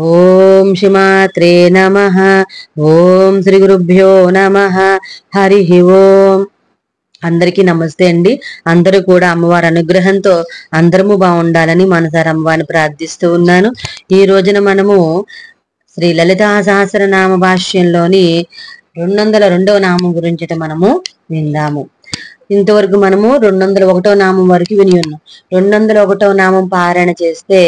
ఓం శ్రీమాత్రే నమః. ఓం శ్రీ గురుభ్యో నమః. హరి ఓం. అందరికీ నమస్తే అండి. అందరూ కూడా అమ్మవారి అనుగ్రహంతో అందరము బాగుండాలని మనసారి అమ్మవారిని ప్రార్థిస్తూ ఉన్నాను. ఈ రోజున మనము శ్రీ లలితా సహస్రనామ భాష్యంలోని 202వ నామం గురించి మనము విందాము. ఇంతవరకు మనము 201వ నామం వరకు విని ఉన్నాం. 201వ నామం పారాయణ చేస్తే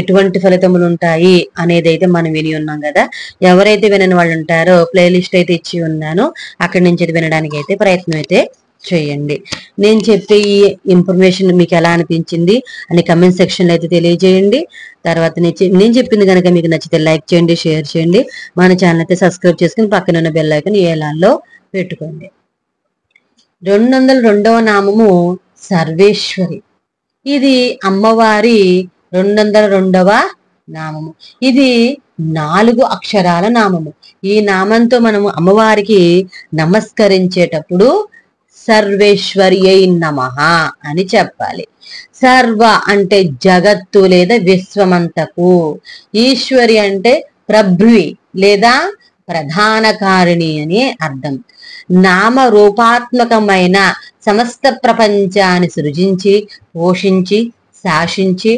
ఎటువంటి ఫలితములు ఉంటాయి అనేది అయితే మనం విని ఉన్నాం కదా. ఎవరైతే వినని వాళ్ళు ఉంటారో ప్లేలిస్ట్ అయితే ఇచ్చి ఉన్నాను, అక్కడి నుంచి వినడానికి అయితే ప్రయత్నం అయితే చేయండి. నేను చెప్పే ఈ ఇన్ఫర్మేషన్ మీకు ఎలా అనిపించింది అని కమెంట్ సెక్షన్ లో అయితే తెలియజేయండి. తర్వాత నేను చెప్పింది కనుక మీకు నచ్చితే లైక్ చేయండి, షేర్ చేయండి. మన ఛానల్ అయితే సబ్స్క్రైబ్ చేసుకుని పక్కన ఉన్న బెల్ ఐకాన్ ఏలాల్లో పెట్టుకోండి. 202వ నామము సర్వేశ్వరి. ఇది అమ్మవారి 202వ నామము. ఇది 4 అక్షరాల నామము. ఈ నామంతో మనము అమ్మవారికి నమస్కరించేటప్పుడు సర్వేశ్వర్యై నమః అని చెప్పాలి. సర్వ అంటే జగత్తు లేదా విశ్వమంతకు, ఈశ్వరి అంటే ప్రభ్వి లేదా ప్రధాన కారిణి అని అర్థం. నామ రూపాత్మకమైన సమస్త ప్రపంచాన్ని సృజించి పోషించి శాసించి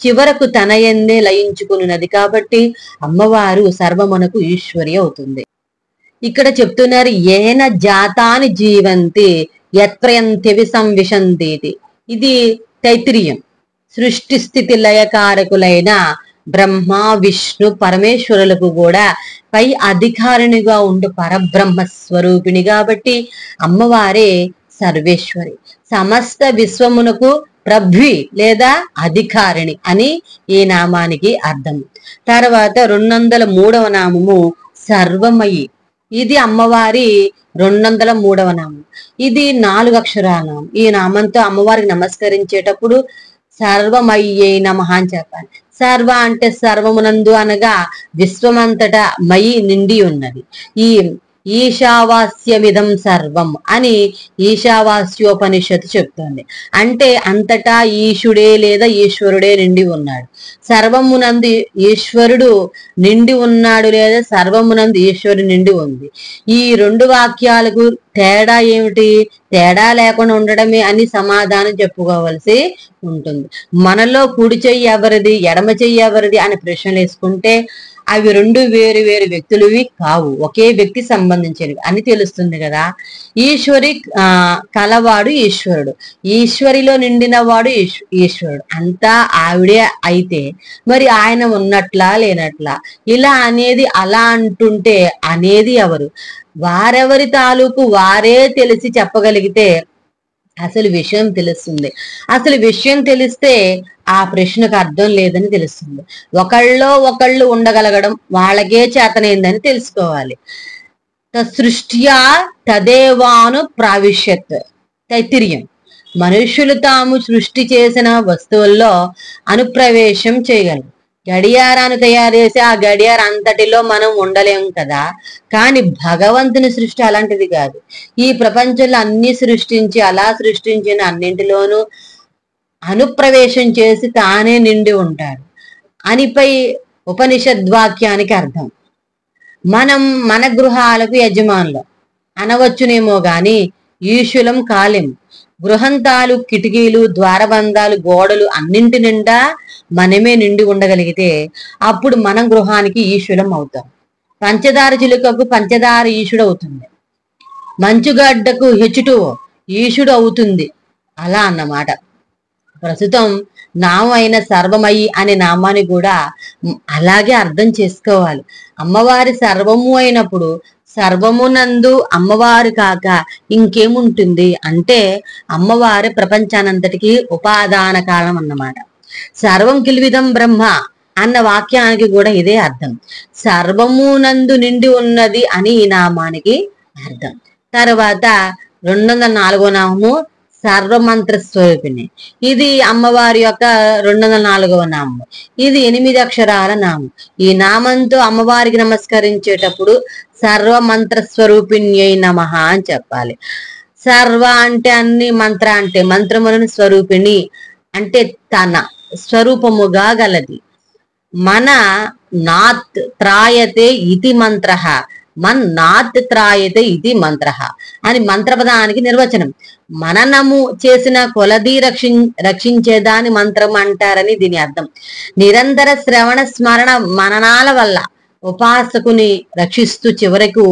చివరకు తన యందే లయించుకున్నది కాబట్టి అమ్మవారు సర్వమునకు ఈశ్వరి అవుతుంది. ఇక్కడ చెప్తున్నారు, ఏన జాతాని జీవంతి యత్రయంత్యవి సంవిశంతేతి. ఇది తైత్తిరీయం. సృష్టి స్థితి లయకారకులైన బ్రహ్మ విష్ణు పరమేశ్వరులకు కూడా పై అధికారినిగా ఉండు పరబ్రహ్మ స్వరూపిణి కాబట్టి అమ్మవారే సర్వేశ్వరి, సమస్త విశ్వమునకు ప్రభ్వి లేదా అధికారిణి అని ఈ నామానికి అర్థం. తర్వాత 203వ నామము సర్వమయి. ఇది అమ్మవారి 203వ నామం. ఇది 4 అక్షరాల నామం. ఈ నామంతో అమ్మవారికి నమస్కరించేటప్పుడు సర్వమయ్యై నమః అని చెప్పాలి. సర్వ అంటే సర్వమునందు అనగా విశ్వమంతటా మయి నిండి ఉన్నది. ఈ ఈశావాస్యమిదం సర్వం అని ఈశావాస్యోపనిషత్తు చెప్తోంది. అంటే అంతటా ఈశుడే లేదా ఈశ్వరుడే నిండి ఉన్నాడు. సర్వమునందు ఈశ్వరుడు నిండి ఉన్నాడు లేదా సర్వమునందు ఈశ్వరుడు నిండి ఉంది. ఈ 2 వాక్యాలకు తేడా ఏమిటి? తేడా లేకుండా ఉండడమే అని సమాధానం చెప్పుకోవలసి ఉంటుంది. మనలో కుడి చెయ్యి ఎవరిది, ఎడమ చెయ్యి ఎవరిది అని ప్రశ్నలు వేసుకుంటే అవి 2 వేరు వేరు వ్యక్తులవి కావు, ఒకే వ్యక్తి సంబంధించినవి అని తెలుస్తుంది కదా. ఈశ్వరి కలవాడు ఈశ్వరుడు, ఈశ్వరిలో నిండిన వాడు ఈశ్వరుడు, అంతా ఆవిడే. అయితే మరి ఆయన ఉన్నట్లా లేనట్లా ఇలా అనేది అలా అంటుంటే అనేది ఎవరు? వారెవరి తాలూకు వారే తెలిసి చెప్పగలిగితే అసలు విషయం తెలుస్తుంది. అసలు విషయం తెలిస్తే ఆ ప్రశ్నకు అర్థం లేదని తెలుస్తుంది. ఒకళ్ళు ఉండగలగడం వాళ్ళకే చేతనైందని తెలుసుకోవాలి. సృష్ట్యా తదేవాను ప్రావిశ్యత్. తైత్తిరీయం. మనుష్యులు తాము సృష్టి చేసిన వస్తువుల్లో అనుప్రవేశం చేయగలరు. గడియారాన్ని తయారు చేసి ఆ గడియార అంతటిలో మనం ఉండలేం కదా. కానీ భగవంతుని సృష్టి అలాంటిది కాదు. ఈ ప్రపంచంలో అన్ని సృష్టించి అలా సృష్టించిన అన్నింటిలోనూ అనుప్రవేశం చేసి తానే నిండి ఉంటాడు అనిపై ఉపనిషద్వాక్యానికి అర్థం. మనం మన గృహాలకు యజమానులు అనవచ్చునేమో గాని ఈశులం కాలేము. గృహంతాలు కిటికీలు ద్వారబంధాలు గోడలు అన్నింటి నిండా మనమే నిండి ఉండగలిగితే అప్పుడు మనం గృహానికి ఈశులం అవుతాం. పంచదార చిలుకకు పంచదార ఈశుడు అవుతుంది, మంచుగడ్డకు హెచ్చుటూ ఈశుడు అవుతుంది. అలా అన్నమాట. ప్రస్తుతం నామం అయిన సర్వమయి అనే నామాన్ని కూడా అలాగే అర్థం చేసుకోవాలి. అమ్మవారి సర్వము అయినప్పుడు సర్వమునందు అమ్మవారు కాక ఇంకేముంటుంది అంటే అమ్మవారి ప్రపంచానంతటికి ఉపాదాన కాలం అన్నమాట. సర్వం కిల్విదం బ్రహ్మ అన్న వాక్యానికి కూడా ఇదే అర్థం. సర్వమునందు నిండి ఉన్నది అని ఈ నామానికి అర్థం. తర్వాత 204వ నామము సర్వమంత్ర స్వరూపిణి. ఇది అమ్మవారి యొక్క 204వ నామం. ఇది 8 అక్షరాల నామం. ఈ నామంతో అమ్మవారికి నమస్కరించేటప్పుడు సర్వమంత్ర స్వరూపిణ్యై నమః అని చెప్పాలి. సర్వ అంటే అన్ని, మంత్ర అంటే మంత్రములను, స్వరూపిణి అంటే తన స్వరూపముగా గలది. మన నాత్ త్రాయతే ఇది మంత్ర, మన్ నాత్ త్రాయతే ఇది మంత్ర అని మంత్రపదానికి నిర్వచనం. మననము చేసిన కొలది రక్షించేదాని మంత్రం అంటారని దీని అర్థం. నిరంతర శ్రవణ స్మరణ మననాల వల్ల ఉపాసకుని రక్షిస్తూ చివరకు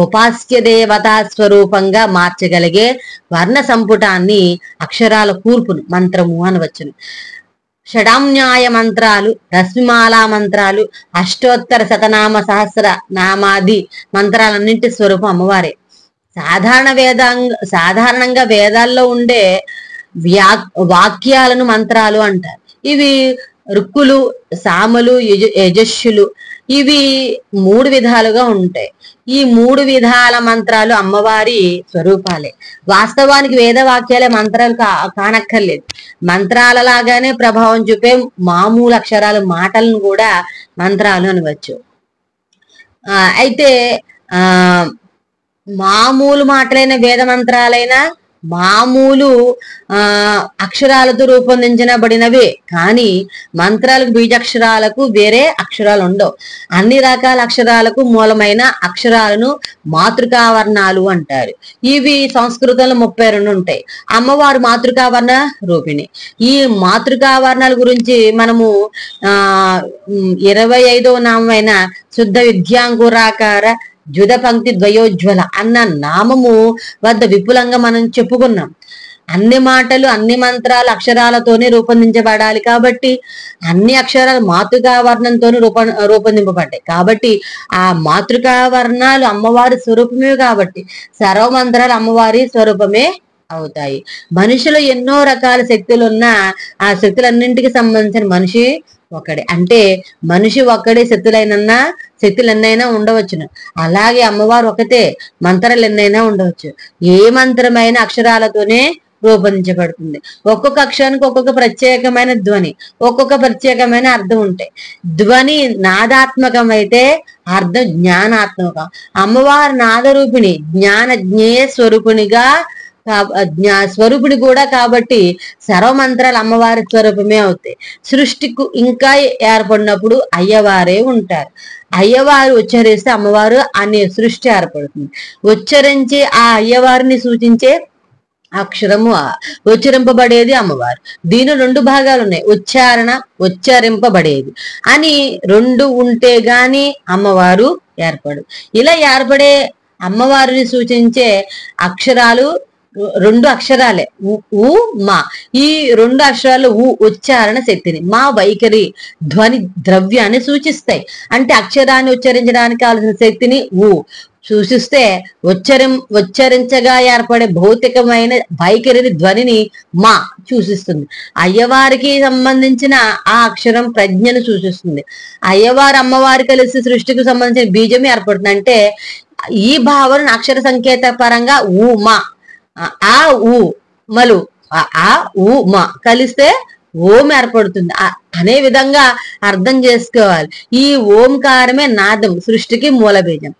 ఉపాస్య దేవతా స్వరూపంగా మార్చగలిగే వర్ణ సంపుటాన్ని, అక్షరాల కూర్పును మంత్రము అనవచ్చును. షడామ్న్యాయ మంత్రాలు, రశ్మిమాలా మంత్రాలు, అష్టోత్తర శతనామ సహస్ర నామాది మంత్రాలన్నింటి స్వరూపం అమ్మవారే. సాధారణంగా వేదాల్లో ఉండే వాక్యాలను మంత్రాలు అంటారు. ఇవి రుక్కులు, సామలు, యజస్సులు, ఇవి 3 విధాలుగా ఉంటాయి. ఈ 3 విధాల మంత్రాలు అమ్మవారి స్వరూపాలే. వాస్తవానికి వేద వాక్యాలే మంత్రాలు కానక్కర్లేదు. మంత్రాల లాగానే ప్రభావం చూపే మామూలు అక్షరాలు, మాటలను కూడా మంత్రాలు అనవచ్చు. అయితే మామూలు మాటలైన వేద మంత్రాలైనా మామూలు అక్షరాలతో రూపొందించబడినవే, కానీ మంత్రాలకు బీజాక్షరాలకు వేరే అక్షరాలు ఉండవు. అన్ని రకాల అక్షరాలకు మూలమైన అక్షరాలను మాతృకావర్ణాలు అంటారు. ఇవి సంస్కృతంలో 32 ఉంటాయి. అమ్మవారు మాతృకావర్ణ రూపిణి. ఈ మాతృకావర్ణాల గురించి మనము 25వ నామైన శుద్ధ విద్యాంకురాకార జుద పంక్తి ద్వయోజ్వల అన్న నామము వద్ద విపులంగా మనం చెప్పుకున్నాం. అన్ని మాటలు, అన్ని మంత్రాలు అక్షరాలతోనే రూపొందించబడాలి కాబట్టి అన్ని అక్షరాలు మాతృకావర్ణంతోనే రూపొందింపబడ్డాయి. కాబట్టి ఆ మాతృకావర్ణాలు అమ్మవారి స్వరూపమే కాబట్టి సర్వమంత్రాలు అమ్మవారి స్వరూపమే అవుతాయి. మనిషిలో ఎన్నో రకాల శక్తులు ఉన్నా ఆ శక్తులన్నింటికి సంబంధించిన మనిషి ఒకడే. అంటే మనిషి ఒక్కడే శక్తులు ఎన్నైనా ఉండవచ్చును. అలాగే అమ్మవారు ఒకటే, మంత్రాలు ఎన్నైనా ఉండవచ్చు. ఏ మంత్రమైన అక్షరాలతోనే రూపొందించబడుతుంది. ఒక్కొక్క అక్షరానికి ఒక్కొక్క ప్రత్యేకమైన ధ్వని, ఒక్కొక్క ప్రత్యేకమైన అర్థం ఉంటాయి. ధ్వని నాదాత్మకమైతే అర్థం జ్ఞానాత్మకం. అమ్మవారు నాదరూపిణి, జ్ఞేయ స్వరూపిణిగా స్వరూపిణి కూడా కాబట్టి సర్వమంత్రాలు అమ్మవారి స్వరూపమే అవుతాయి. సృష్టికు ఇంకా ఏర్పడినప్పుడు అయ్యవారే ఉంటారు. అయ్యవారు ఉచ్చరిస్తే అమ్మవారు అనే సృష్టి ఏర్పడుతుంది. ఉచ్చరించి ఆ అయ్యవారిని సూచించే అక్షరము ఉచ్చరింపబడేది అమ్మవారు. దీని 2 భాగాలు ఉన్నాయి. ఉచ్చారణ, ఉచ్చరింపబడేది అని 2 ఉంటే గాని అమ్మవారు ఏర్పడు. ఇలా ఏర్పడే అమ్మవారిని సూచించే అక్షరాలు 2 అక్షరాలే, ఉ మా. ఈ 2 అక్షరాలు ఉచ్చారణ శక్తిని, మా వైఖరి ధ్వని ద్రవ్యాన్ని సూచిస్తాయి. అంటే అక్షరాన్ని ఉచ్చరించడానికి కావాల్సిన శక్తిని సూచిస్తే ఉచ్చరించగా ఏర్పడే భౌతికమైన వైఖరిని, ధ్వనిని మా సూచిస్తుంది. అయ్యవారికి సంబంధించిన ఆ అక్షరం ప్రజ్ఞను సూచిస్తుంది. అయ్యవారు అమ్మవారి కలిసి సృష్టికి సంబంధించిన బీజం ఏర్పడుతుంది. అంటే ఈ భావన అక్షర సంకేత పరంగా మా, ఆ మలు, ఆ మా కలిస్తే ఓం ఏర్పడుతుంది అనే విధంగా అర్థం చేసుకోవాలి. ఈ ఓంకారమే నాదం, సృష్టికి మూల బీజం.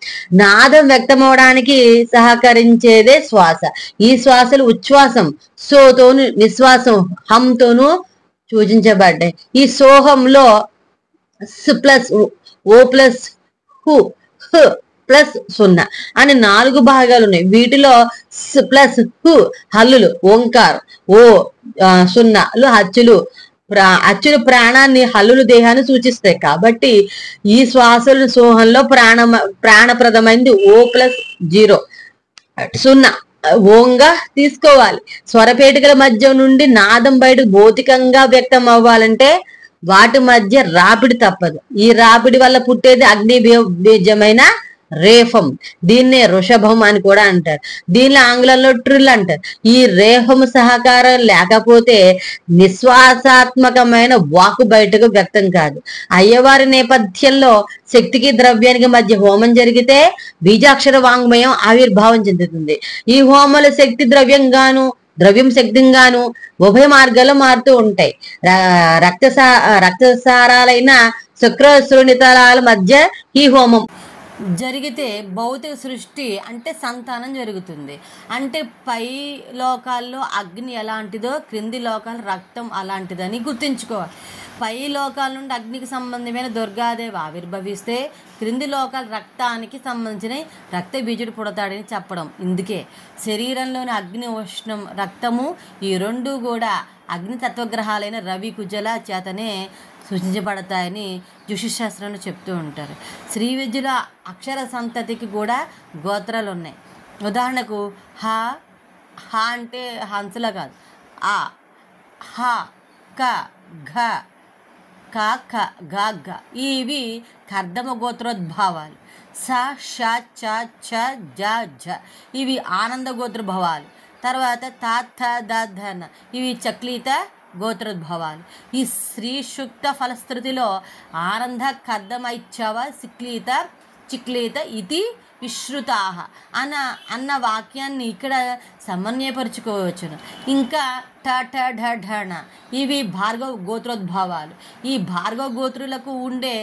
నాదం వ్యక్తమవడానికి సహకరించేదే శ్వాస. ఈ శ్వాసలు ఉచ్ఛ్వాసం సోతోను, నిశ్వాసం హంతోను సూచించబడ్డాయి. ఈ సోహంలో స్ ప్లస్ ఓ ప్లస్ హు ప్లస్ 0 అని 4 భాగాలు ఉన్నాయి. వీటిలో స్ ప్లస్ హు హల్లులు ఓంకారం, ఓ 0లు అచ్చులు. అచ్చులు ప్రాణాన్ని, హల్లులు దేహాన్ని సూచిస్తాయి. కాబట్టి ఈ శ్వాసలు సోహంలో ప్రాణప్రదమైంది ఓ ప్లస్ 0 ఓంగా తీసుకోవాలి. స్వరపేటికల మధ్య నుండి నాదం బయట భౌతికంగా వ్యక్తం అవ్వాలంటే వాటి మధ్య రాపిడి తప్పదు. ఈ రాపిడి వల్ల పుట్టేది అగ్ని బీజమైన రేఫం. దీన్నే వృషభం అని కూడా అంటారు. దీనిలో ఆంగ్లంలో ట్రిల్ అంటారు. ఈ రేఫం సహకారం లేకపోతే నిశ్వాసాత్మకమైన వాకు బయటకు వ్యక్తం కాదు. అయ్యవారి నేపథ్యంలో శక్తికి ద్రవ్యానికి మధ్య హోమం జరిగితే బీజాక్షర వాంగ్మయం ఆవిర్భావం చెందుతుంది. ఈ హోమాలు శక్తి ద్రవ్యం శక్తిగాను ఉభయ మార్గాల్లో మారుతూ ఉంటాయి. రక్తసారాలైన శుక్రశ్రోణితలాల మధ్య ఈ హోమం జరిగితే భౌతిక సృష్టి అంటే సంతానం జరుగుతుంది. అంటే పై లోకాల్లో అగ్ని ఎలాంటిదో క్రింది లోకాల రక్తం అలాంటిదని గుర్తుంచుకోవాలి. పై లోకాల నుండి అగ్నికి సంబంధమైన దుర్గాదేవి ఆవిర్భవిస్తే క్రింది లోకాల రక్తానికి సంబంధించిన రక్త బీజుడు పుడతాడని చెప్పడం. ఇందుకే శరీరంలోని అగ్ని, ఉష్ణం, రక్తము ఈ రెండు కూడా అగ్ని తత్వగ్రహాలైన రవి, కుజల చేతనే సూచించబడతాయని జ్యోతిషశాస్త్రంలో చెప్తూ ఉంటారు. శ్రీ విద్యుల అక్షర సంతతికి కూడా గోత్రాలు ఉన్నాయి. ఉదాహరణకు హ అంటే హంసల కాదు, ఆ, హ, క, ఘ, క, ఖ, గ, గ ఇవి కర్దమ గోత్రోద్భావాలు. స, ష, చ, ఛ, జ, ఝ ఇవి ఆనంద గోత్రోద్భవాలు. తర్వాత త, థ, ద, ధ, న ఇవి చక్లీత గోత్రోద్భవాలు. ఈ శ్రీ సూక్త ఫలశ్రుతిలో ఆనంద, కర్దమ, ఇచ్చవ, చిక్లీత ఇది విశ్రుతాహ అన్న వాక్యాన్ని ఇక్కడ సమన్వయపరుచుకోవచ్చును. ఇంకా ట, ఠ, ఢ, ఢణ ఇవి భార్గవ గోత్రోద్భవాలు. ఈ భార్గవ గోత్రులకు ఉండే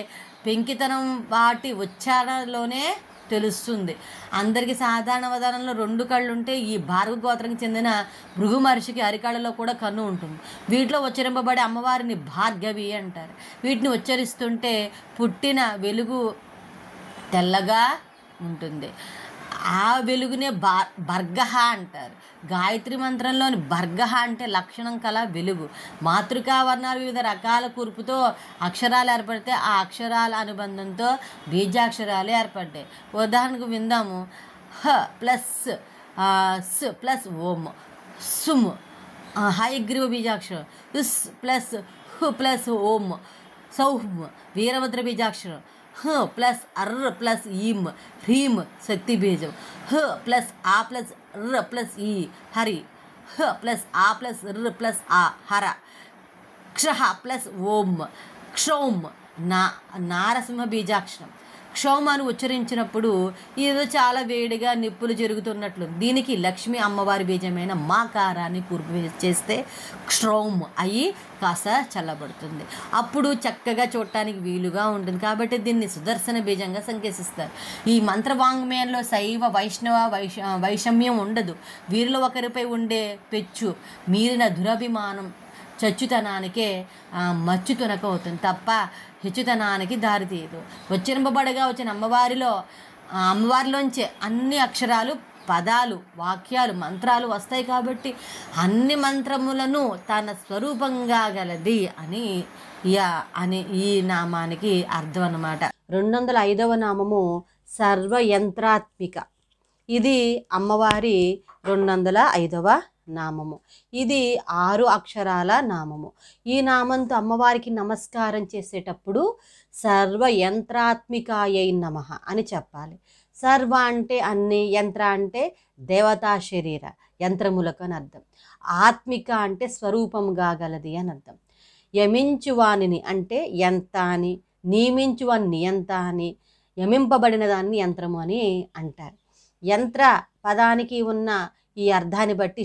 పెంకితనం వాటి ఉచ్చారణలోనే తెలుస్తుంది. అందరికీ సాధారణ వదనంలో 2 కళ్ళు ఉంటే ఈ భార్గవ గోత్రానికి చెందిన భృగు మహర్షికి అరికాళ్ళలో కూడా కన్ను ఉంటుంది. వీటిలో ఉచ్చరింపబడే అమ్మవారిని భార్గవి అంటారు. వీటిని ఉచ్చరిస్తుంటే పుట్టిన వెలుగు తెల్లగా ఉంటుంది. ఆ వెలుగునే భర్గహ అంటారు. గాయత్రి మంత్రంలోని భర్గహ అంటే లక్షణం కల వెలుగు. మాతృకా వర్ణాలు వివిధ రకాల కూర్పుతో అక్షరాలు ఏర్పడితే ఆ అక్షరాల అనుబంధంతో బీజాక్షరాలు ఏర్పడ్డాయి. ఉదాహరణకు విందాము. హ ప్లస్ స్ ప్లస్ ఓం సుమ్ హయగ్రీవ బీజాక్షరం. ఉస్ ప్లస్ హు ప్లస్ ఓం సౌహ్మ్ వీరభద్ర బీజాక్షరం. హ ప్లస్ అర్ర ప్లస్ ఈమ్ హ్రీమ్ శక్తి బీజం. హ ప్లస్ ఆ ప్లస్ ర ప్లస్ ఈ హరి. హ ప్లస్ ఆ ప్లస్ ర ప్లస్ ఆ హర. క్ష ప్లస్ ఓం క్షౌమ్ నారసింహ బీజాక్షరం. క్షౌమ్ అని ఉచ్చరించినప్పుడు ఏదో చాలా వేడిగా నిప్పులు జరుగుతున్నట్లు. దీనికి లక్ష్మీ అమ్మవారి బీజమైన మాకారాన్ని కూర్పు చేస్తే క్షౌమ్ అయ్యి కాస్త చల్లబడుతుంది. అప్పుడు చక్కగా చూడటానికి వీలుగా ఉంటుంది. కాబట్టి దీన్ని సుదర్శన బీజంగా సంకేతిస్తారు. ఈ మంత్రవాంగ్మయంలో శైవ వైష్ణవ వైషమ్యం ఉండదు. వీరిలో ఒకరిపై ఉండే పెచ్చు మీరిన దురభిమానం చచ్చుతనానికే మచ్చుతునక అవుతుంది తప్ప హెచ్చుతనానికి దారితీయదు. ఉచ్చరింపబడగా వచ్చిన అమ్మవారిలోంచే అన్ని అక్షరాలు, పదాలు, వాక్యాలు, మంత్రాలు వస్తాయి. కాబట్టి అన్ని మంత్రములను తన స్వరూపంగా గలది అని ఈ నామానికి అర్థం అన్నమాట. 205వ నామము సర్వయంత్రాత్మిక. ఇది అమ్మవారి 205వ నామము. ఇది 6 అక్షరాల నామము. ఈ నామంతో అమ్మవారికి నమస్కారం చేసేటప్పుడు సర్వయంత్రాత్మికాయై నమః అని చెప్పాలి. సర్వ అంటే అన్ని, యంత్ర అంటే దేవతా శరీర యంత్రములకు అని అర్థం. ఆత్మిక అంటే స్వరూపంగా గలది అని అర్థం. యమించువానిని అంటే యంత అని, నియమించువాని నియంత అని, యమింపబడిన దాన్ని యంత్రము అని అంటారు. యంత్ర పదానికి ఉన్న ఈ అర్థాన్ని బట్టి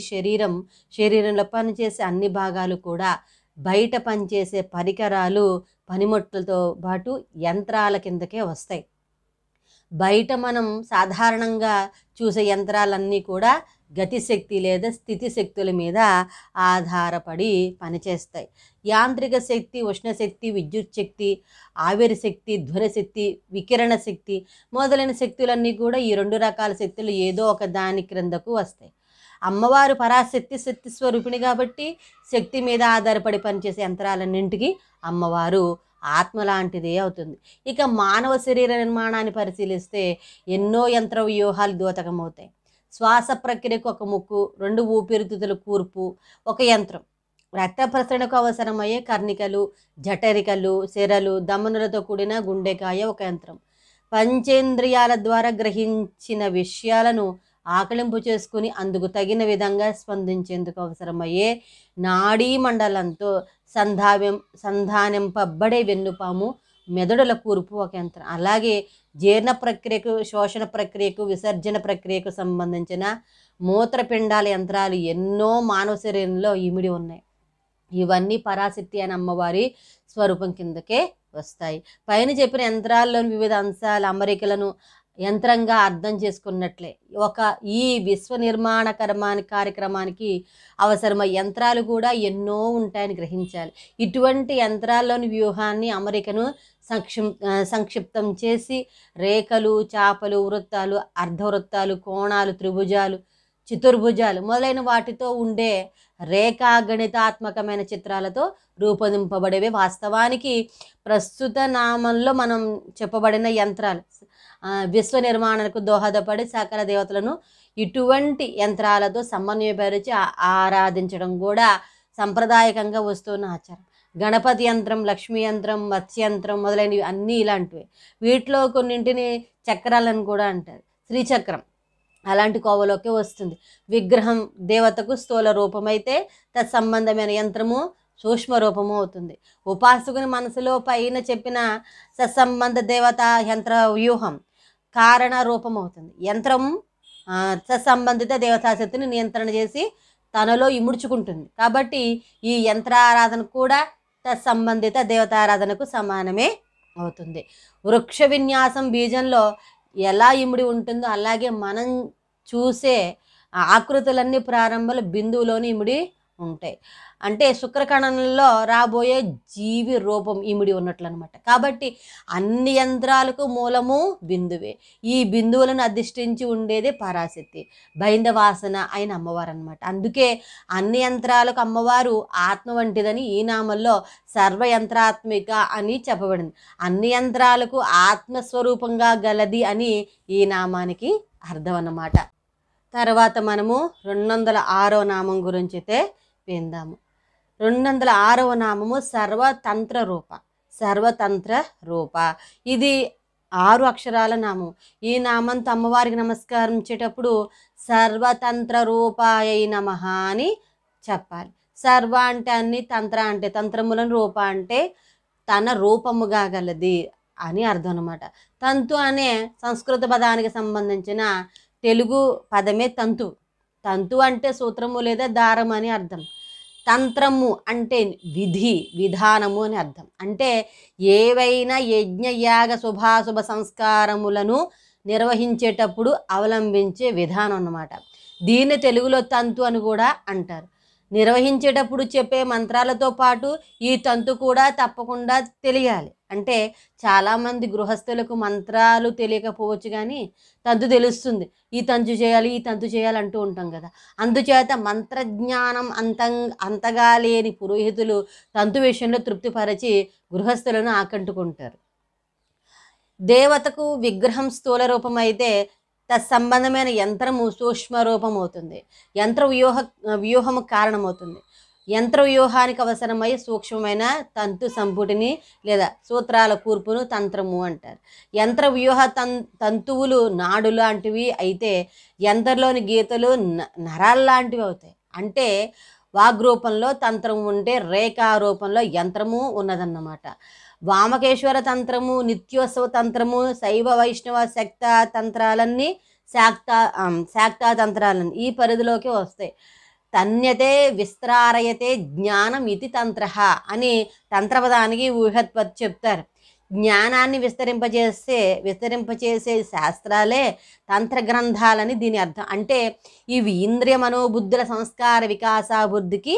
శరీరంలో పనిచేసే అన్ని భాగాలు కూడా బయట పనిచేసే పరికరాలు, పనిముట్లతో పాటు యంత్రాల కిందకే వస్తాయి. బయట మనం సాధారణంగా చూసే యంత్రాలన్నీ కూడా గతిశక్తి లేదా స్థితి శక్తుల మీద ఆధారపడి పనిచేస్తాయి. యాంత్రిక శక్తి, ఉష్ణశక్తి, విద్యుత్ శక్తి, ఆవిరి శక్తి, ధ్వనిశక్తి, వికిరణ శక్తి మొదలైన శక్తులన్నీ కూడా ఈ 2 రకాల శక్తులు ఏదో ఒక దాని క్రిందకు వస్తాయి. అమ్మవారు పరాశక్తి, శక్తి స్వరూపిణి కాబట్టి శక్తి మీద ఆధారపడి పనిచేసే యంత్రాలన్నింటికి అమ్మవారు ఆత్మ లాంటిదే అవుతుంది. ఇక మానవ శరీర నిర్మాణాన్ని పరిశీలిస్తే ఎన్నో యంత్ర వ్యూహాలు ద్యోతకమవుతాయి. శ్వాస ప్రక్రియకు ఒక ముక్కు, 2 ఊపిరితిత్తుల కూర్పు ఒక యంత్రం. రక్త ప్రసరణకు అవసరమయ్యే కర్ణికలు, జఠరికలు, సిరలు, దమనులతో కూడిన గుండెకాయ ఒక యంత్రం. పంచేంద్రియాల ద్వారా గ్రహించిన విషయాలను ఆకలింపు చేసుకుని అందుకు తగిన విధంగా స్పందించేందుకు అవసరమయ్యే నాడీ మండలంతో సంధానింపబడే వెన్నుపాము, మెదడుల కూర్పు ఒక యంత్రం. అలాగే జీర్ణ ప్రక్రియకు, శోషణ ప్రక్రియకు, విసర్జన ప్రక్రియకు సంబంధించిన మూత్రపిండాల యంత్రాలు ఎన్నో మానవ శరీరంలో ఇమిడి ఉన్నాయి. ఇవన్నీ పరాశక్తి అని అమ్మవారి స్వరూపం కిందకే వస్తాయి. పైన చెప్పిన యంత్రాల్లోని వివిధ అంశాల అమరికలను యంత్రంగా అర్థం చేసుకున్నట్లే. ఈ విశ్వ నిర్మాణ కార్యక్రమానికి అవసరమయ్యే యంత్రాలు కూడా ఎన్నో ఉంటాయని గ్రహించాలి. ఇటువంటి యంత్రాల్లోని వ్యూహాన్ని అమరికను సంక్షిప్తం చేసి రేఖలు, చాపలు, వృత్తాలు, అర్ధవృత్తాలు, కోణాలు, త్రిభుజాలు, చతుర్భుజాలు మొదలైన వాటితో ఉండే రేఖాగణితాత్మకమైన చిత్రాలతో రూపొందింపబడేవి. వాస్తవానికి ప్రస్తుత నామంలో మనం చెప్పబడిన యంత్రాలు విశ్వ నిర్మాణానికి దోహదపడి సకల దేవతలను ఇటువంటి యంత్రాలతో సమన్వయపరిచి ఆరాధించడం కూడా సంప్రదాయకంగా వస్తున్న ఆచారం. గణపతి యంత్రం, లక్ష్మీ యంత్రం, మత్స్య యంత్రం మొదలైనవి అన్నీ ఇలాంటివి. వీటిలో కొన్నింటిని చక్రాలను కూడా అంటారు. శ్రీచక్రం అలాంటి కోవలోకి వస్తుంది. విగ్రహం దేవతకు స్థూల రూపమైతే తత్సంబంధమైన యంత్రము సూక్ష్మ రూపము అవుతుంది. ఉపాసకుని మనసులో పైన చెప్పిన సత్సంబంధ దేవత యంత్ర వ్యూహం కారణ రూపం అవుతుంది. యంత్రం సత్సంబంధిత దేవతాశక్తిని నియంత్రణ చేసి తనలో ఇముడ్చుకుంటుంది. కాబట్టి ఈ యంత్రారాధన కూడా తత్సంబంధిత దేవతారాధనకు సమానమే అవుతుంది. వృక్ష విన్యాసం బీజంలో ఎలా ఇముడి ఉంటుందో అలాగే మనం చూసే ఆకృతులన్నీ ప్రారంభంలో బిందువులోని ఇమిడి ఉంటాయి. అంటే శుక్రకణంలో రాబోయే జీవి రూపం ఇమిడి ఉన్నట్లు అనమాట. కాబట్టి అన్ని యంత్రాలకు మూలము బిందువే. ఈ బిందువులను అధిష్ఠించి ఉండేదే పరాశక్తి, బైందవాసన అయిన అమ్మవారు అనమాట. అందుకే అన్ని యంత్రాలకు అమ్మవారు ఆత్మ వంటిదని ఈ నామంలో సర్వయంత్రాత్మిక అని చెప్పబడింది. అన్ని యంత్రాలకు ఆత్మస్వరూపంగా గలది అని ఈ నామానికి అర్థం అన్నమాట. తర్వాత మనము 206వ నామం గురించి అయితే విందాము. 206వ నామము సర్వతంత్ర రూప. సర్వతంత్ర రూప ఇది 6 అక్షరాల నామం. ఈ నామంతో అమ్మవారికి నమస్కరించేటప్పుడు సర్వతంత్ర రూపాయ నమః అని చెప్పాలి. సర్వ అంటే అన్ని, తంత్ర అంటే తంత్రములను, రూప అంటే తన రూపముగా గలది అని అర్థం అనమాట. తంతు అనే సంస్కృత పదానికి సంబంధించిన తెలుగు పదమే తంతు. తంతు అంటే సూత్రము లేదా దారం అని అర్థం. తంత్రము అంటే విధి, విధానము అని అర్థం. అంటే ఏవైనా యజ్ఞయాగ శుభాశుభ సంస్కారములను నిర్వహించేటప్పుడు అవలంబించే విధానం అన్నమాట. దీన్ని తెలుగులో తంతు అని కూడా అంటారు. నిర్వహించేటప్పుడు చెప్పే మంత్రాలతో పాటు ఈ తంతు కూడా తప్పకుండా తెలియాలి. అంటే చాలామంది గృహస్థులకు మంత్రాలు తెలియకపోవచ్చు, కానీ తంతు తెలుస్తుంది. ఈ తంతు చేయాలి, ఈ తంతు చేయాలి అంటూ ఉంటాం కదా. అందుచేత మంత్రజ్ఞానం అంతగా లేని పురోహితులు తంతు విషయంలో తృప్తిపరచి గృహస్థులను ఆకట్టుకుంటారు. దేవతకు విగ్రహం స్థూల రూపం అయితే తత్సంబంధమైన యంత్రము సూక్ష్మ రూపం అవుతుంది. యంత్ర వ్యూహము కారణమవుతుంది. యంత్ర వ్యూహానికి అవసరమై సూక్ష్మమైన తంతు సంపుటిని లేదా సూత్రాల కూర్పును తంత్రము అంటారు. యంత్ర వ్యూహ తంతువులు నాడు లాంటివి అయితే యంత్రంలోని గీతలు నరాల్లాంటివి అవుతాయి. అంటే వాగ్రూపంలో తంత్రం ఉంటే రేఖా రూపంలో యంత్రము ఉన్నదన్నమాట. వామకేశ్వర తంత్రము, నిత్యోత్సవ తంత్రము, శైవ వైష్ణవ శక్త తంత్రాలన్నీ శాక్తా తంత్రాలన్నీ ఈ పరిధిలోకి వస్తాయి. తన్యతే విస్త్రారయతే జ్ఞానం ఇది తంత్ర అని తంత్రపదానికి ఊహత్పత్తి చెప్తారు. జ్ఞానాన్ని విస్తరింపచేసే శాస్త్రాలే తంత్ర గ్రంథాలని దీని అర్థం. అంటే ఇవి ఇంద్రియ మనోబుద్ధుల సంస్కార వికాసాభివృద్ధికి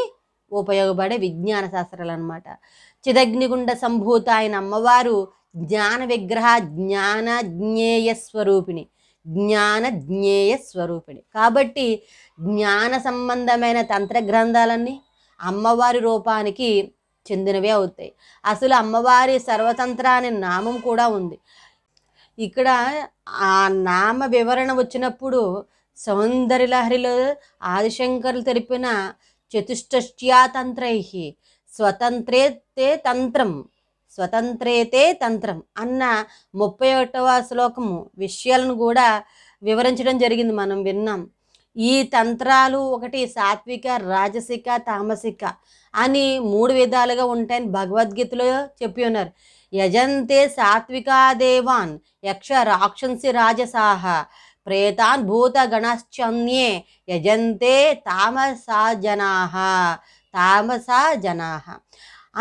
ఉపయోగపడే విజ్ఞాన శాస్త్రాలు అన్నమాట. చిదగ్నిగుండ సంభూత అయిన అమ్మవారు జ్ఞాన విగ్రహ, జ్ఞాన జ్ఞేయ స్వరూపిణి. జ్ఞాన జ్ఞేయ స్వరూపిణి కాబట్టి జ్ఞాన సంబంధమైన తంత్ర గ్రంథాలన్నీ అమ్మవారి రూపానికి చెందినవే అవుతాయి. అసలు అమ్మవారి సర్వతంత్ర అనే నామం కూడా ఉంది. ఇక్కడ ఆ నామ వివరణ వచ్చినప్పుడు సౌందర్యలహరిలో ఆదిశంకరులు తెలిపిన చతుష్టష్ట్యాతంత్రై స్వతంత్రేతే తంత్రం అన్న 31వ శ్లోకము విషయాలను కూడా వివరించడం జరిగింది, మనం విన్నాం. ఈ తంత్రాలు ఒకటి సాత్విక, రాజసిక, తామసిక అని 3 విధాలుగా ఉంటాయని భగవద్గీతలో చెప్పి ఉన్నారు. యజంతే సాత్వికా దేవాన్ యక్ష రాక్షసి రాజసాహ ప్రేతాన్ భూత గణశ్చన్యే యజంతే తామసా జనాహ.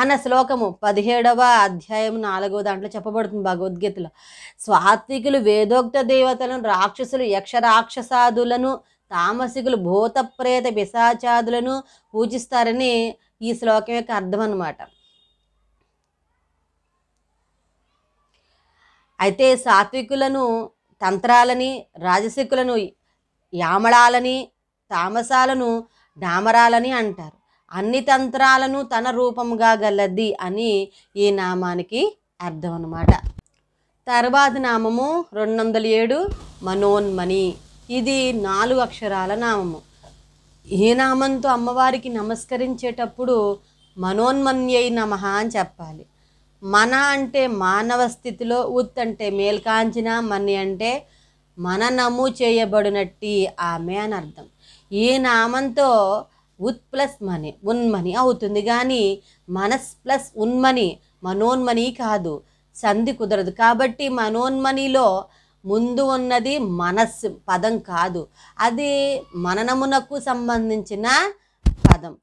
అన్న శ్లోకము 17వ అధ్యాయం 4వ దాంట్లో చెప్పబడుతుంది భగవద్గీతలో. సాత్వికులు వేదోక్త దేవతలను, రాక్షసులు యక్ష రాక్షసాదులను, తామసికులు భూత ప్రేత పిశాచాదులను పూజిస్తారని ఈ శ్లోకం యొక్క అర్థం అన్నమాట. అయితే సాత్వికులను తంత్రాలని, రాజసికులను యామళాలని, తామసాలను డామరాలని అంటారు. అన్ని తంత్రాలను తన రూపంగా గలది అని ఈ నామానికి అర్థం అన్నమాట. తర్వాత నామము 207 మనోన్మణి. ఇది 4 అక్షరాల నామము. ఈ నామంతో అమ్మవారికి నమస్కరించేటప్పుడు మనోన్మన్యై నమః అని చెప్పాలి. మన అంటే మానవ స్థితిలో, ఉత్ అంటే మేల్కాంచిన, మని అంటే మననము చేయబడినట్టి ఆమె అని అర్థం. ఈ నామంతో ఉత్ ప్లస్ మని ఉన్మని అవుతుంది, కానీ మనస్ ప్లస్ ఉన్మని మనోన్మని కాదు, సంధి కుదరదు. కాబట్టి మనోన్మనిలో ముందు ఉన్నది మనస్సు పదం కాదు, అది మననమునకు సంబంధించిన పదం.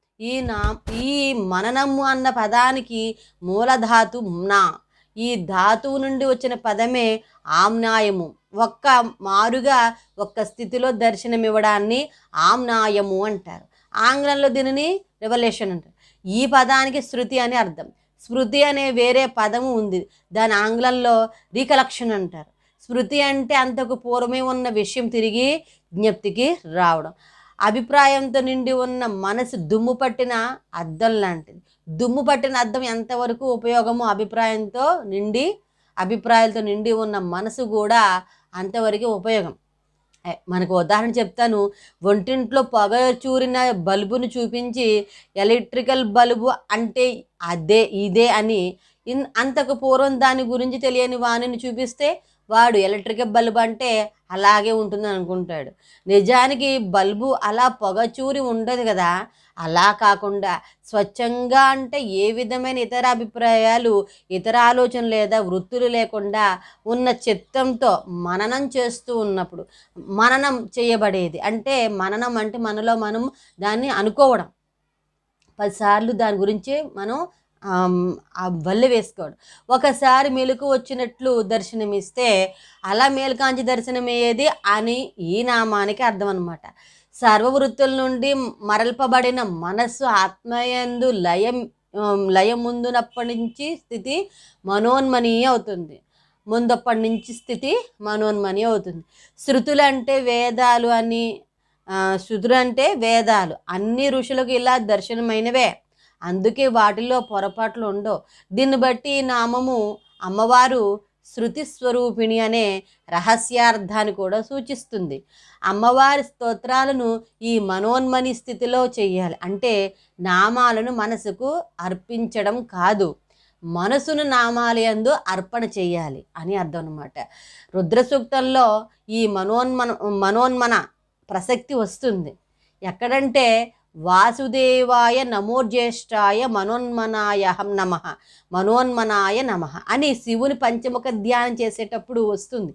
ఈ మననము అన్న పదానికి మూలధాతు నా. ఈ ధాతువు నుండి వచ్చిన పదమే ఆమ్నాయము. ఒక్క మారుగా ఒక్క స్థితిలో దర్శనమివ్వడాన్ని ఆమ్నాయము అంటారు. ఆంగ్లంలో దీనిని రెవల్యూషన్ అంటారు. ఈ పదానికి శృతి అని అర్థం. స్మృతి అనే వేరే పదము ఉంది, దాని ఆంగ్లంలో రీకలెక్షన్ అంటారు. స్మృతి అంటే అంతకు పూర్వమే ఉన్న విషయం తిరిగి జ్ఞప్తికి రావడం. అభిప్రాయంతో నిండి ఉన్న మనసు దుమ్ము పట్టిన అద్దం లాంటిది. దుమ్ము పట్టిన అద్దం ఎంతవరకు ఉపయోగమో అభిప్రాయాలతో నిండి ఉన్న మనసు కూడా అంతవరకు ఉపయోగం. మనకు ఉదాహరణ చెప్తాను. వంటింట్లో పొగ చూరిన బల్బును చూపించి ఎలక్ట్రికల్ బల్బు అంటే ఇదే అని అంతకు పూర్వం దాని గురించి తెలియని వాణిని చూపిస్తే వాడు ఎలక్ట్రికల్ బల్బు అంటే అలాగే ఉంటుందని అనుకుంటాడు. నిజానికి బల్బు అలా పొగచూరి ఉండదు కదా. అలా కాకుండా స్వచ్ఛంగా అంటే ఏ విధమైన ఇతర అభిప్రాయాలు, ఇతర ఆలోచన లేదా వృత్తులు లేకుండా ఉన్న చిత్తంతో మననం చేస్తూ ఉన్నప్పుడు మననం చేయబడేది. అంటే మననం అంటే మనలో మనం దాన్ని అనుకోవడం, 10 సార్లు దాని గురించి మనం వల్లె వేసుకోవడం. ఒకసారి మెలకు వచ్చినట్లు దర్శనమిస్తే అలా మేలుకాంచి దర్శనమయ్యేది అని ఈ నామానికి అర్థం అన్నమాట. సర్వవృత్తుల నుండి మరల్పబడిన మనస్సు ఆత్మయందు లయముందునప్పటి నుంచి స్థితి మనోన్మని అవుతుంది. ముందప్పటి నుంచి స్థితి మనోన్మని అవుతుంది. శృతులు అంటే వేదాలు అని, శృతులు అంటే వేదాలు అన్ని ఋషులకు ఇలా దర్శనమైనవే, అందుకే వాటిలో పొరపాట్లు ఉండవు. దీన్ని బట్టి ఈ నామము అమ్మవారు శృతి స్వరూపిణి అనే రహస్యార్థాన్ని కూడా సూచిస్తుంది. అమ్మవారి స్తోత్రాలను ఈ మనోన్మని స్థితిలో చెయ్యాలి. అంటే నామాలను మనసుకు అర్పించడం కాదు, మనసును నామాలయందు అర్పణ చెయ్యాలి అని అర్థం అన్నమాట. రుద్ర సూక్తంలో ఈ మనోన్మన ప్రసక్తి వస్తుంది. ఎక్కడంటే వాసుదేవాయ నమోజ్యేష్ఠాయ మనోన్మనాయ నమః అని శివుని పంచముఖ ధ్యానం చేసేటప్పుడు వస్తుంది.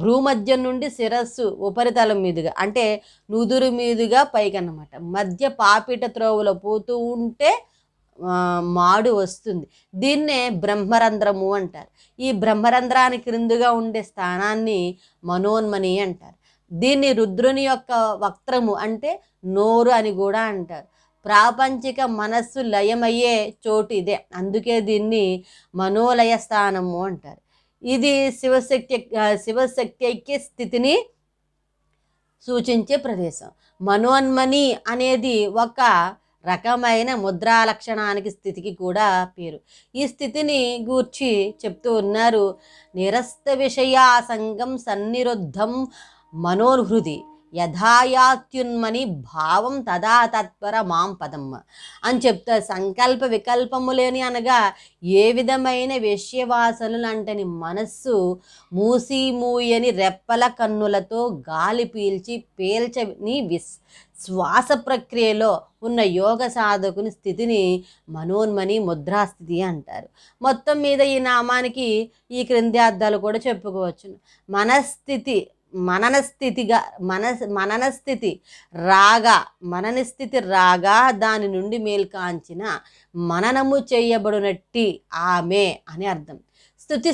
భ్రూమధ్యం నుండి శిరస్సు ఉపరితలం మీదుగా అంటే నుదురు మీదుగా పైకన్నమాట, మధ్య పాపిట త్రోవలో పోతూ ఉంటే మాడు వస్తుంది. దీన్నే బ్రహ్మరంధ్రము అంటారు. ఈ బ్రహ్మరంధ్రానికి క్రిందుగా ఉండే స్థానాన్ని మనోన్మని అంటారు. దీన్ని రుద్రుని యొక్క వక్త్రము అంటే నోరు అని కూడా అంటారు. ప్రాపంచిక మనస్సు లయమయ్యే చోటు ఇదే, అందుకే దీన్ని మనోలయ స్థానము అంటారు. ఇది శివశక్తి ఐక్య స్థితిని సూచించే ప్రదేశం. మనోన్మని అనేది ఒక రకమైన ముద్రా లక్షణానికి స్థితికి కూడా పేరు. ఈ స్థితిని గూర్చి చెప్తూ ఉన్నారు. నిరస్త విషయాసంగం సన్నిరుద్ధం మనోహృది యథాయాత్యున్మని భావం తదా తత్పర మాం పదం అని చెప్తారు. సంకల్ప వికల్పము లేని అనగా ఏ విధమైన విషయవాసనలు అంటని మనస్సు మూయని రెప్పల కన్నులతో గాలి పేల్చని శ్వాస ప్రక్రియలో ఉన్న యోగ సాధకుని స్థితిని మనోన్మని ముద్రాస్థితి అంటారు. మొత్తం మీద ఈ నామానికి ఈ క్రింది అర్థాలు కూడా చెప్పుకోవచ్చు. మనస్థితి మననస్థితిగా మననస్థితి రాగా, మననస్థితి రాగా దాని నుండి మేల్కాంచిన మననము చేయబడినట్టి ఆమె అని అర్థం. స్తుతి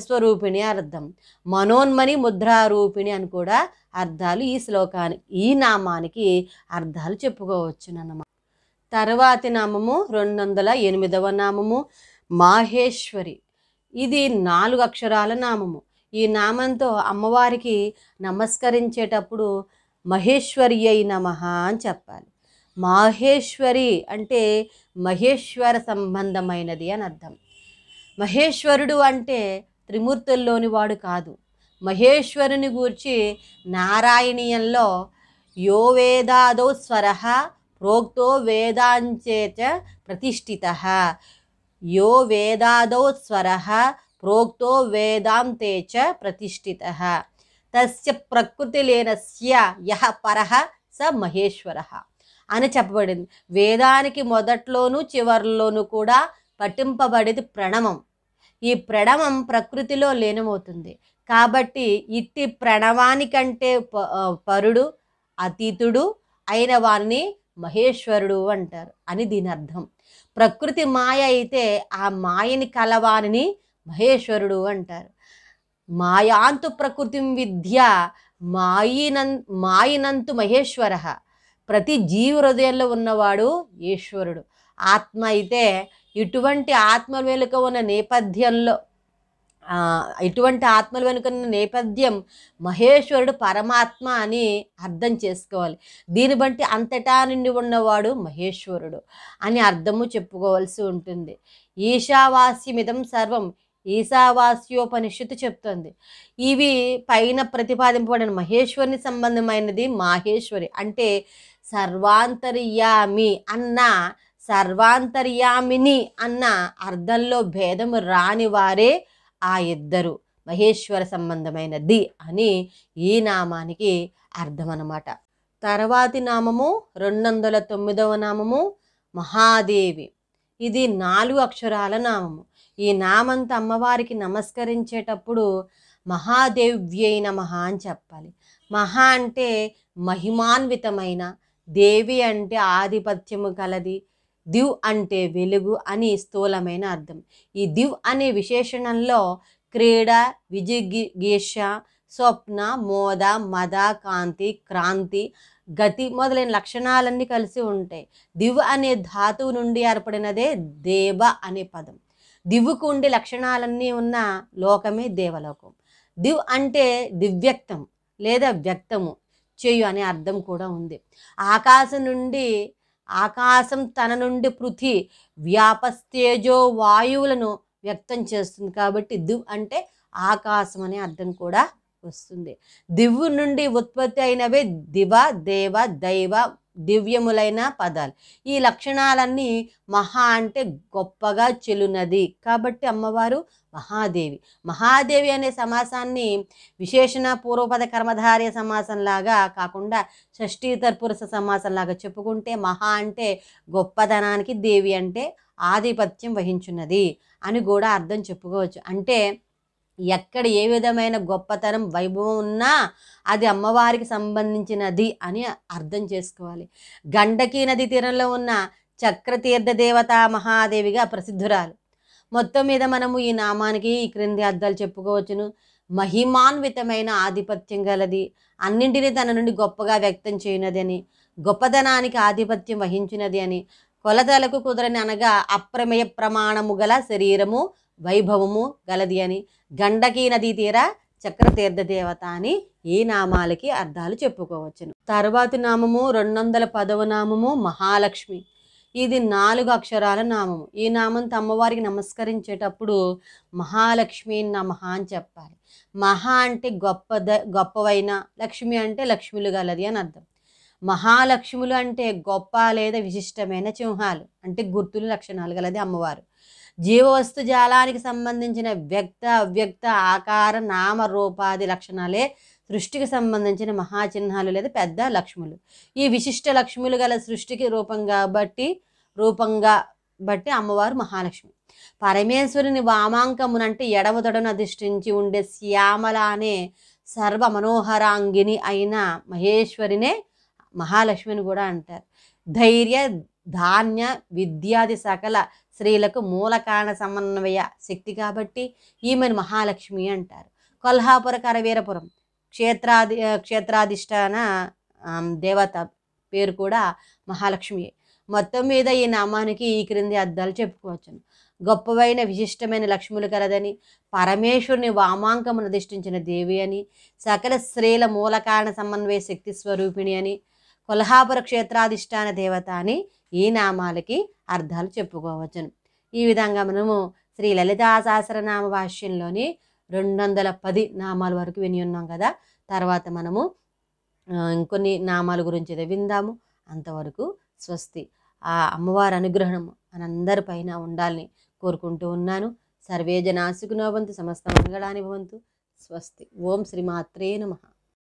స్వరూపిణి అర్థం. మనోన్మని ముద్రారూపిణి అని కూడా అర్థాలు ఈ శ్లోకానికి, ఈ నామానికి అర్థాలు చెప్పుకోవచ్చునన్నమాట. తర్వాతి నామము 208వ నామము మాహేశ్వరి. ఇది 4 అక్షరాల నామము. ఈ నామంతో అమ్మవారికి నమస్కరించేటప్పుడు మహేశ్వర్యై నమః అని చెప్పాలి. మాహేశ్వరి అంటే మహేశ్వర సంబంధమైనది అని అర్థం. మహేశ్వరుడు అంటే త్రిమూర్తుల్లోని వాడు కాదు. మహేశ్వరుని గూర్చి నారాయణీయంలో యో వేదాదో స్వరః ప్రోక్తో వేదాంచేత ప్రతిష్ఠితః, యో వేదాదో స్వరః ప్రోక్తో వేదాంతే చ ప్రతిష్ఠితః, తస్య ప్రకృతిలేనస్య యః పరః స మహేశ్వరః అని చెప్పబడింది. వేదానికి మొదట్లోనూ చివరిలోనూ కూడా పఠింపబడేది ప్రణవం. ఈ ప్రణవం ప్రకృతిలో లీనమవుతుంది. కాబట్టి ఇట్టి ప్రణవానికంటే పరుడు అతీతుడు అయిన వారిని మహేశ్వరుడు అంటారు అని దీని అర్థం. ప్రకృతి మాయ అయితే ఆ మాయని కలవానిని మహేశ్వరుడు అంటారు. మాయాంతు ప్రకృతిం విద్య మాయినంతు మహేశ్వర. ప్రతి జీవి హృదయంలో ఉన్నవాడు ఈశ్వరుడు. ఆత్మ అయితే ఇటువంటి ఆత్మ వెనుక ఉన్న నేపథ్యంలో ఇటువంటి ఆత్మల వెనుక ఉన్న నేపథ్యం మహేశ్వరుడు పరమాత్మ అని అర్థం చేసుకోవాలి. దీన్ని బట్టి అంతటా నిండి ఉన్నవాడు మహేశ్వరుడు అని అర్థము చెప్పుకోవాల్సి ఉంటుంది. ఈశావాస్యమిదం సర్వం ఈశావాస్యోపనిషత్తు చెప్తుంది. ఇవి పైన ప్రతిపాదింపబడిన మహేశ్వరుని సంబంధమైనది మాహేశ్వరి అంటే సర్వాంతర్యామి అన్న సర్వాంతర్యామిని అన్న అర్థంలో భేదము రాని వారే ఆ ఇద్దరు మహేశ్వర సంబంధమైనది అని ఈ నామానికి అర్థం అన్నమాట. తర్వాతి నామము 209వ నామము మహాదేవి. ఇది 4 అక్షరాల నామము. ఈ నామంతో అమ్మవారికి నమస్కరించేటప్పుడు మహాదేవ్యై నమః అని చెప్పాలి. మహా అంటే మహిమాన్వితమైన, దేవి అంటే ఆధిపత్యము కలది, దివ్ అంటే వెలుగు అని స్థూలమైన అర్థం. ఈ దివ్ అనే విశేషణంలో క్రీడ, విజిగీష, స్వప్న, మోద, మద, కాంతి, క్రాంతి, గతి మొదలైన లక్షణాలన్నీ కలిసి ఉంటాయి. దివ్ అనే ధాతువు నుండి ఏర్పడినదే దేవ అనే పదం. దివ్వుకు ఉండే లక్షణాలన్నీ ఉన్న లోకమే దేవలోకం. దివ్ అంటే దివ్యక్తం లేదా వ్యక్తము చేయు అనే అర్థం కూడా ఉంది. ఆకాశం తన నుండి పృథ్వీ వ్యాపస్తేజో వాయువులను వ్యక్తం చేస్తుంది. కాబట్టి దివ్ అంటే ఆకాశం అనే అర్థం కూడా వస్తుంది. దివ్వు నుండి ఉత్పత్తి అయినవే దివ, దేవ, దైవ, దివ్యములైన పదాలు. ఈ లక్షణాలన్నీ మహా అంటే గొప్పగా చెలునది. కాబట్టి అమ్మవారు మహాదేవి. మహాదేవి అనే సమాసాన్ని విశేషణ పూర్వపద కర్మధార్య సమాసంలాగా కాకుండా షష్ఠీ తత్పురుష సమాసంలాగా చెప్పుకుంటే మహా అంటే గొప్పతనానికి, దేవి అంటే ఆధిపత్యం వహించున్నది అని కూడా అర్థం చెప్పుకోవచ్చు. అంటే ఎక్కడ ఏ విధమైన గొప్పతనం, వైభవం ఉన్నా అది అమ్మవారికి సంబంధించినది అని అర్థం చేసుకోవాలి. గండకీ నది తీరంలో ఉన్న చక్రతీర్థ దేవత మహాదేవిగా ప్రసిద్ధురాలు. మొత్తం మీద మనము ఈ నామానికి ఈ క్రింది అర్థాలు చెప్పుకోవచ్చును. మహిమాన్వితమైన ఆధిపత్యం గలది, అన్నింటినీ తన నుండి గొప్పగా వ్యక్తం చేయనది అని, గొప్పతనానికి ఆధిపత్యం వహించినది అని, కొలతలకు కుదరని అనగా అప్రమేయ ప్రమాణము గల శరీరము, వైభవము గలది అని, గండకీ నదీ తీర చక్రతీర్థ దేవత అని ఈ నామాలకి అర్థాలు చెప్పుకోవచ్చును. తర్వాతి నామము 210వ నామము మహాలక్ష్మి. ఇది 4 అక్షరాల నామము. ఈ నామంతో అమ్మవారికి నమస్కరించేటప్పుడు మహాలక్ష్మి నమః అని చెప్పాలి. మహా అంటే గొప్పవైన, లక్ష్మి అంటే లక్ష్మిలు గలది అని అర్థం. మహాలక్ష్ములు అంటే గొప్ప లేదా విశిష్టమైన చింహాలు అంటే గుర్తులు, లక్షణాలు గలది అమ్మవారు. జీవవస్తు జాలానికి సంబంధించిన వ్యక్త, అవ్యక్త, ఆకార, నామ, రూపాది లక్షణాలే సృష్టికి సంబంధించిన మహాచిహ్నాలు లేదా పెద్ద లక్ష్ములు. ఈ విశిష్ట లక్ష్ములు గల సృష్టికి రూపంగా బట్టి అమ్మవారు మహాలక్ష్మి. పరమేశ్వరుని వామాంకమునంటే ఎడమ తొడను అధిష్ఠించి ఉండే శ్యామల అనే సర్వ మనోహరాంగిని అయిన మహేశ్వరినే మహాలక్ష్మిని కూడా అంటారు. ధైర్య, ధాన్య, విద్యాది సకల స్త్రీలకు మూలకారణ సమన్వయ శక్తి కాబట్టి ఈమెను మహాలక్ష్మి అంటారు. కొల్హాపుర కరవీరపురం క్షేత్రాధిష్టాన దేవత పేరు కూడా మహాలక్ష్మియే. మొత్తం మీద ఈ నామానికి ఈ క్రింది అర్థాలు చెప్పుకోవచ్చును. గొప్పవైన విశిష్టమైన లక్ష్ములు కలదని, పరమేశ్వరుని వామాంకమును అధిష్ఠించిన దేవి అని, సకల స్త్రీల మూలకారణ సమన్వయ శక్తి స్వరూపిణి అని, కొల్హాపుర క్షేత్రాధిష్టాన దేవత అని ఈ నామాలకి అర్థాలు చెప్పుకోవచ్చును. ఈ విధంగా మనము శ్రీ లలితా సహస్రనామ భాష్యంలోని 210 నామాల వరకు విని ఉన్నాం కదా. తర్వాత మనము ఇంకొన్ని నామాల గురించి అయితే విందాము. అంతవరకు స్వస్తి. ఆ అమ్మవారి అనుగ్రహం మనందరిపైన ఉండాలని కోరుకుంటూ ఉన్నాను. సర్వే జనా సుఖినో భవంతు, సమస్త మంగళాని భవంతు. స్వస్తి. ఓం శ్రీమాత్రే నమః.